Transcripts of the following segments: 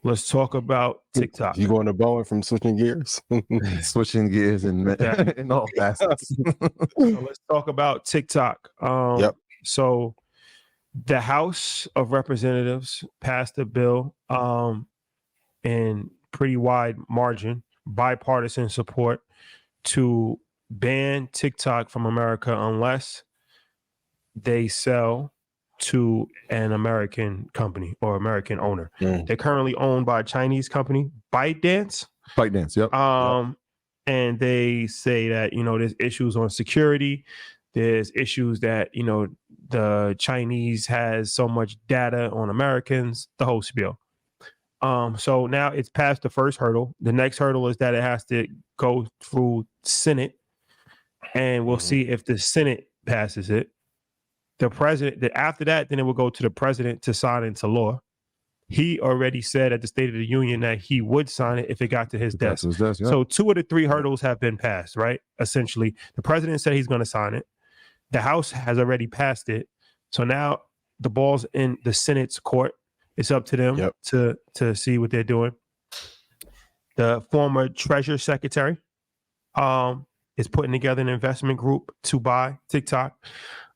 Let's talk about TikTok. You going to Boeing from switching gears? Switching gears in all facets. So let's talk about TikTok. Yep. So the House of Representatives passed a bill in pretty wide margin, bipartisan support, to ban TikTok from America unless they sell to an American company or American owner. They're currently owned by a Chinese company, ByteDance. ByteDance, yep. And they say that, there's issues on security. There's issues that, the Chinese has so much data on Americans, the whole spiel. So now it's past the first hurdle. The next hurdle is that it has to go through Senate, and we'll see if the Senate passes it. The president, after that, then it will go to the president to sign into law. He already said at the State of the Union that he would sign it if it got to his desk. Yeah. So 2 of the 3 hurdles have been passed, right? Essentially, the president said he's going to sign it. The House has already passed it. So now the ball's in the Senate's court. It's up to them to see what they're doing. The former Treasury Secretary is putting together an investment group to buy TikTok.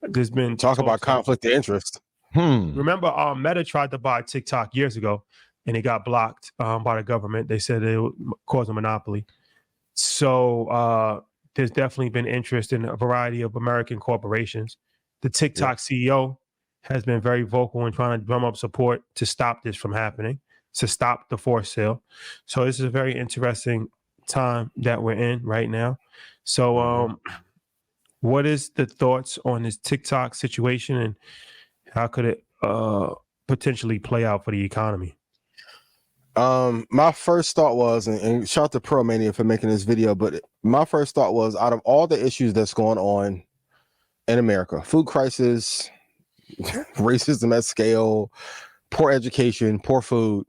There's been talk about conflict of interest. Remember, Meta tried to buy TikTok years ago, and it got blocked by the government. They said it would cause a monopoly. So there's definitely been interest in a variety of American corporations. The TikTok CEO has been very vocal in trying to drum up support to stop this from happening, to stop the forced sale. So this is a very interesting time that we're in right now. So what is the thoughts on this TikTok situation, and how could it potentially play out for the economy? My first thought was, and shout out to Pro Mania for making this video, but my first thought was, out of all the issues that's going on in America, food crisis, racism at scale, poor education, poor food,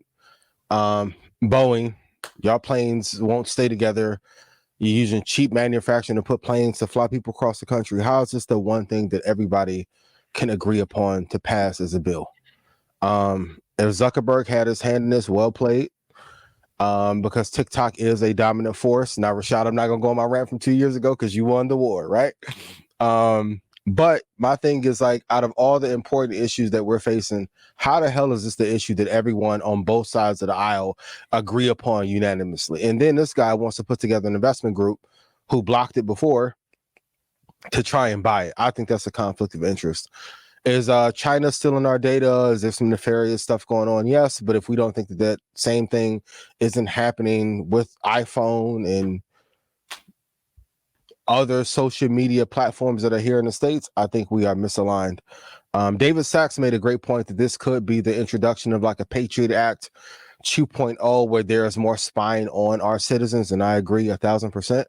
Boeing, y'all planes won't stay together. You're using cheap manufacturing to put planes to fly people across the country. How is this the one thing that everybody can agree upon to pass as a bill? If Zuckerberg had his hand in this, well played, because TikTok is a dominant force. Now, Rashad, I'm not going to go on my rant from 2 years ago because you won the war, right? But my thing is, like, out of all the important issues that we're facing, how the hell is this the issue that everyone on both sides of the aisle agree upon unanimously? And then this guy wants to put together an investment group who blocked it before to try and buy it. I think that's a conflict of interest. Is China still in our data? Is there some nefarious stuff going on? Yes, but if we don't think that that same thing isn't happening with iPhone and other social media platforms that are here in the States, I think we are misaligned. David Sachs made a great point that this could be the introduction of like a Patriot Act 2.0, where there is more spying on our citizens, and I agree 1,000%.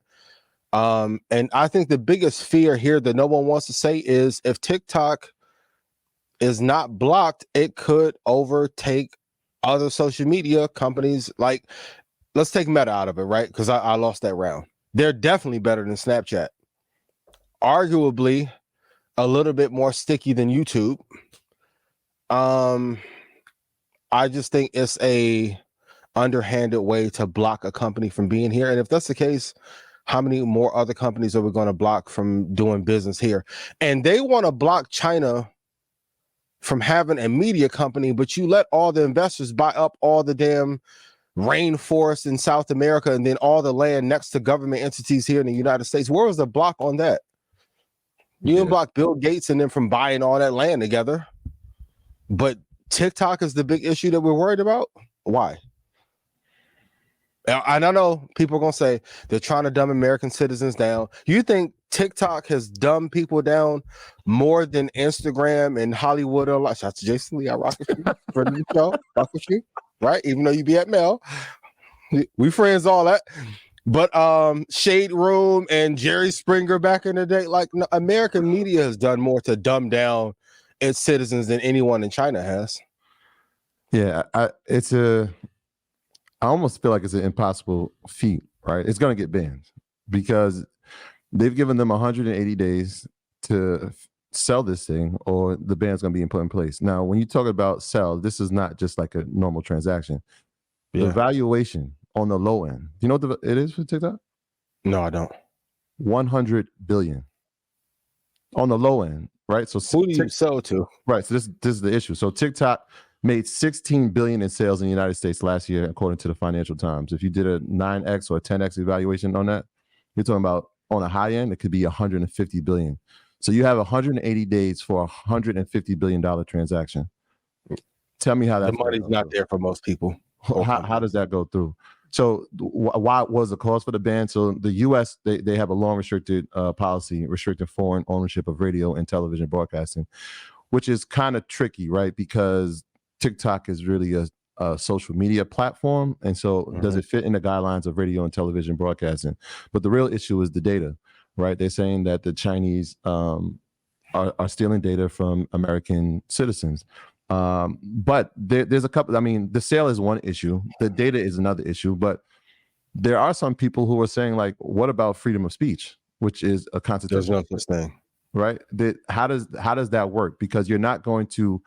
And I think the biggest fear here that no one wants to say is, if TikTok is not blocked, it could overtake other social media companies. Like, let's take Meta out of it, right? Because I lost that round. They're definitely better than Snapchat. Arguably a little bit more sticky than YouTube. I just think it's a underhanded way to block a company from being here. And if that's the case, how many more other companies are we going to block from doing business here? And they want to block China from having a media company, but you let all the investors buy up all the damn rainforest in South America and then all the land next to government entities here in the United States. Where was the block on that? You didn't block Bill Gates and them from buying all that land together. But TikTok is the big issue that we're worried about. Why? I don't know. People are going to say they're trying to dumb American citizens down. You think TikTok has dumbed people down more than Instagram and Hollywood? Or shout out to Jason Lee. I rock with you for the show. Rock with you, right? Even though you be at Mel, we friends, all that. But Shade Room and Jerry Springer back in the day, like, no, American media has done more to dumb down its citizens than anyone in China has. Yeah, I almost feel like it's an impossible feat, right? It's going to get banned because they've given them 180 days to sell this thing, or the ban's going to be put in place. Now, when you talk about sell, this is not just like a normal transaction. The Yeah. valuation on the low end. You know what it is for TikTok? No, I don't. 100 billion on the low end, right? So Who do you sell to? right. So this is the issue. So TikTok made 16 billion in sales in the United States last year, according to the Financial Times. If you did a 9x or a 10x evaluation on that, you're talking about on a high end, it could be 150 billion. So you have 180 days for $150 billion transaction. Tell me how The that's money's not there for most people. how does that go through? So why was the cause for the ban? So the U.S. they have a long restricted policy restricting foreign ownership of radio and television broadcasting, which is kind of tricky, right? Because TikTok is really a social media platform, and so does it fit in the guidelines of radio and television broadcasting? But the real issue is the data, right? They're saying that the Chinese are stealing data from American citizens. But there's a couple. I mean, the sale is one issue. The data is another issue. But there are some people who are saying, like, what about freedom of speech, which is a There's constitutional no such thing. right? How does that work? Because you're not going to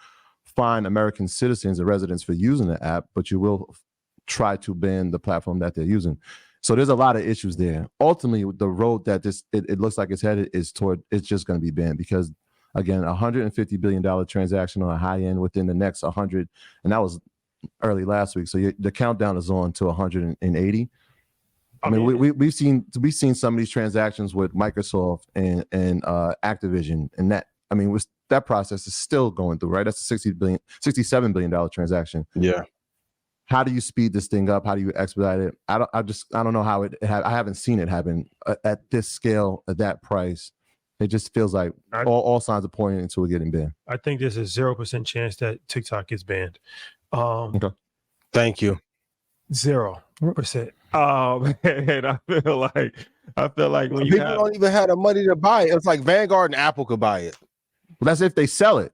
fine American citizens and residents for using the app, but you will try to ban the platform that they're using. So there's a lot of issues there. Ultimately, the road that it looks like it's headed is toward, it's just going to be banned because, again, $150 billion transaction on a high end within the next 100, and that was early last week. So the countdown is on to 180. I mean, we've seen some of these transactions with Microsoft and Activision, and that process is still going through, right? That's a $67 billion transaction. Yeah. How do you speed this thing up? How do you expedite it? I don't know how I haven't seen it happen at this scale, at that price. It just feels like all signs are pointing into it getting banned. I think there's a 0% chance that TikTok gets banned. Okay. Thank you. 0%. And I feel like when people don't even have the money to buy it. It's like Vanguard and Apple could buy it. Well, that's if they sell it.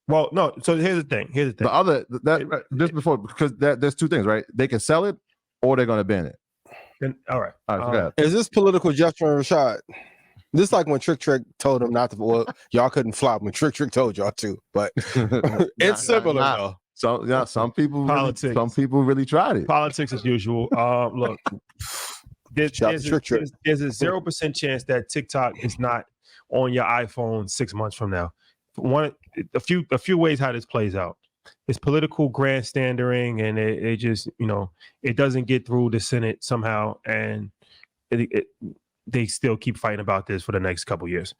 Well, no. So here's the thing. The other just before, because there's two things, right? They can sell it or they're going to ban it. All right. Is this political gesturing, Rashad? This is like when Trick told him not to. Well, y'all couldn't flop when Trick told y'all to, but it's similar though. So some people really tried it. Politics as usual. Look, there's a 0% chance that TikTok is not on your iPhone 6 months from now. A few ways how this plays out. It's political grandstanding, and it just it doesn't get through the Senate somehow, and they still keep fighting about this for the next couple years.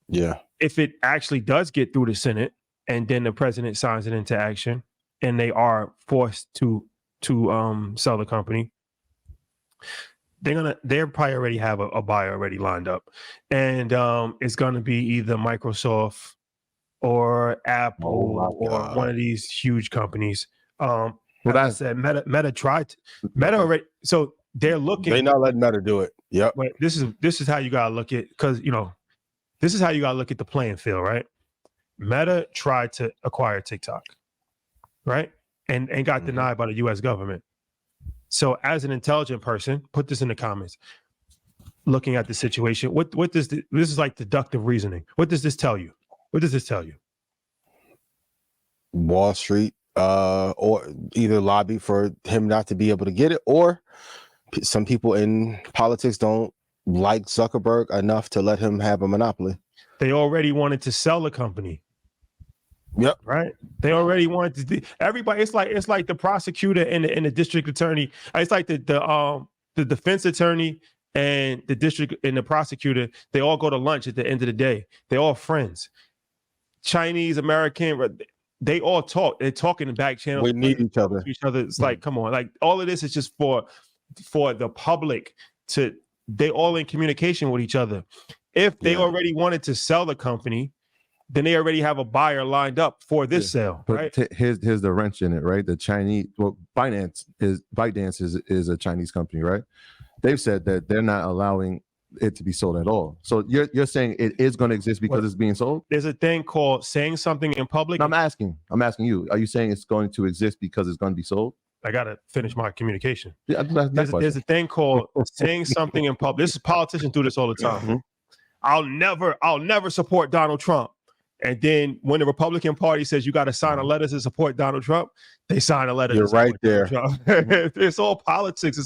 Yeah. If it actually does get through the Senate, and then the president signs it into action, and they are forced to sell the company, they're probably already have a buyer already lined up, and it's gonna be either Microsoft or Apple or one of these huge companies. Well, I said Meta tried. Meta already. So they're looking. They're not letting Meta do it. Yep. But this is how you gotta look at, because this is how you gotta look at the playing field, right? Meta tried to acquire TikTok, right, and got denied by the U.S. government. So, as an intelligent person, put this in the comments. Looking at the situation, what does this is like deductive reasoning? What does this tell you? What does this tell you? Wall Street, or either lobby for him not to be able to get it, or some people in politics don't like Zuckerberg enough to let him have a monopoly. They already wanted to sell the company. Yep. Right. They already wanted to. Everybody. It's like the prosecutor and the district attorney. It's like the defense attorney and the district and the prosecutor. They all go to lunch at the end of the day. They're all friends. Chinese, American, they all talk. They're talking in back channels. We need each other. It's like, come on, like all of this is just for the public to. They all in communication with each other. If they already wanted to sell the company, then they already have a buyer lined up for this sale. But right? Here's the wrench in it, right? The Chinese, ByteDance is a Chinese company, right? They've said that they're not allowing it to be sold at all. So you're saying it is going to exist because it's being sold? There's a thing called saying something in public. No, I'm asking you. Are you saying it's going to exist because it's going to be sold? I gotta finish my communication. Yeah, there's a thing called saying something in public. Politicians do this all the time. I'll never support Donald Trump. And then when the Republican Party says you got to sign a letter to support Donald Trump, they sign a letter. You're to support right there. Donald Trump. It's all politics.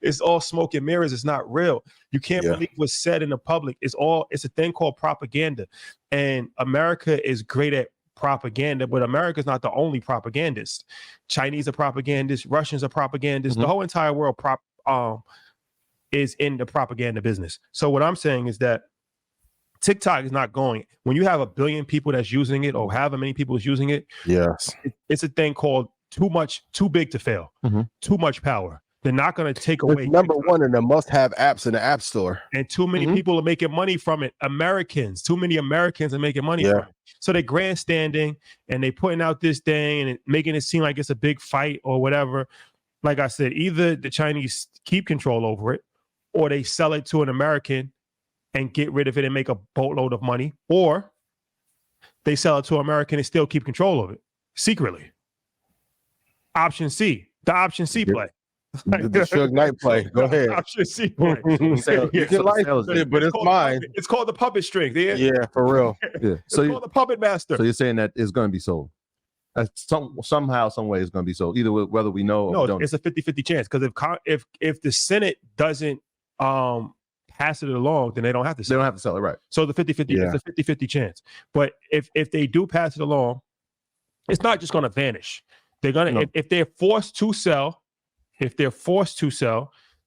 It's all smoke and mirrors. It's not real. You can't believe what's said in the public. It's a thing called propaganda. And America is great at propaganda, but America's not the only propagandist. Chinese are propagandists, Russians are propagandists. The whole entire world is in the propaganda business. So what I'm saying is that TikTok is not going. When you have 1 billion people that's using it, or however many people is using it, yes, it's a thing called too big to fail, too much power. They're not going to take away. It's number one in the must-have apps in the App Store, and too many people are making money from it. Too many Americans are making money from it. So they're grandstanding and they putting out this thing and making it seem like it's a big fight or whatever. Like I said, either the Chinese keep control over it, or they sell it to an American and get rid of it and make a boatload of money, or they sell it to an American and still keep control of it secretly. Option C, the option C play. The Suge Knight play. Go ahead. Option C play. You can license it, but it's mine. It's called the puppet string. Yeah, for real. Yeah. So it's called the puppet master. So you're saying that it's going to be sold. Somehow, some way, it's going to be sold. Either whether we know or we don't. It's a 50-50 chance, because if the Senate doesn't pass it along, then they don't have to sell. They don't have to sell it, right? So the 50-50, it's a 50-50 chance. But if they do pass it along, it's not just going to vanish. They're going to, if they're forced to sell,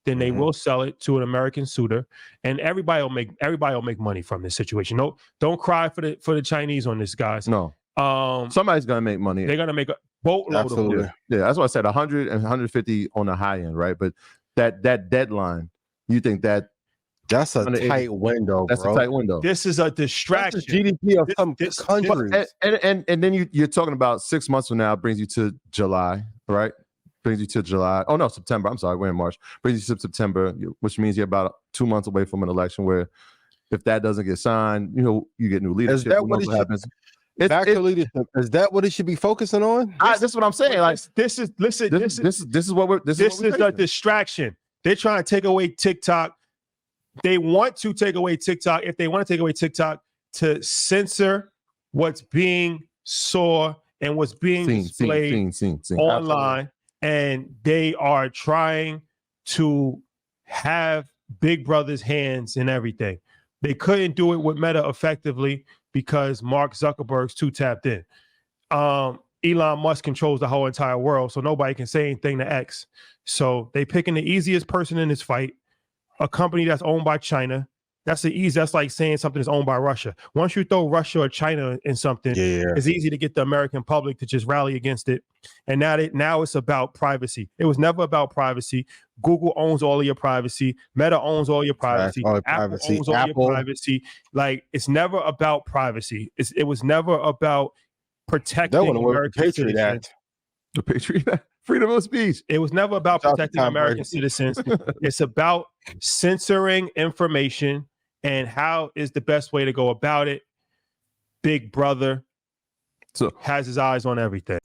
then they will sell it to an American suitor, and everybody will make money from this situation. No, don't cry for the Chinese on this, guys. No. Somebody's going to make money. They're going to make a boatload of money. Yeah, that's why I said 100 and 150 on the high end, right? But that deadline, you think that's a tight window, bro. That's a tight window. This is a distraction. That's the GDP of some countries. And then you're talking about 6 months from now brings you to July, right? Brings you to July. Oh no, September. I'm sorry, we're in March. Brings you to September, which means you're about 2 months away from an election where, if that doesn't get signed, you get new leadership. Is that what happens? Leadership. Is that what it should be focusing on? This is what I'm saying. Like this is the distraction. They're trying to take away TikTok. They want to take away TikTok. If they want to take away TikTok, to censor what's being saw and what's being displayed online. Absolutely. And they are trying to have Big Brother's hands in everything. They couldn't do it with Meta effectively because Mark Zuckerberg's too tapped in. Elon Musk controls the whole entire world, so nobody can say anything to X. So they picking the easiest person in this fight, a company that's owned by China. That's like saying something is owned by Russia. Once you throw Russia or China in something, it's easy to get the American public to just rally against it. And now it's about privacy. It was never about privacy. Google owns all of your privacy. Meta owns all your privacy. Apple owns all your privacy. Like, it's never about privacy. It was never about protecting American citizens. The Patriot Act. Freedom of speech. It was never about protecting American citizens. It's about censoring information. And how is the best way to go about it? Big Brother has his eyes on everything.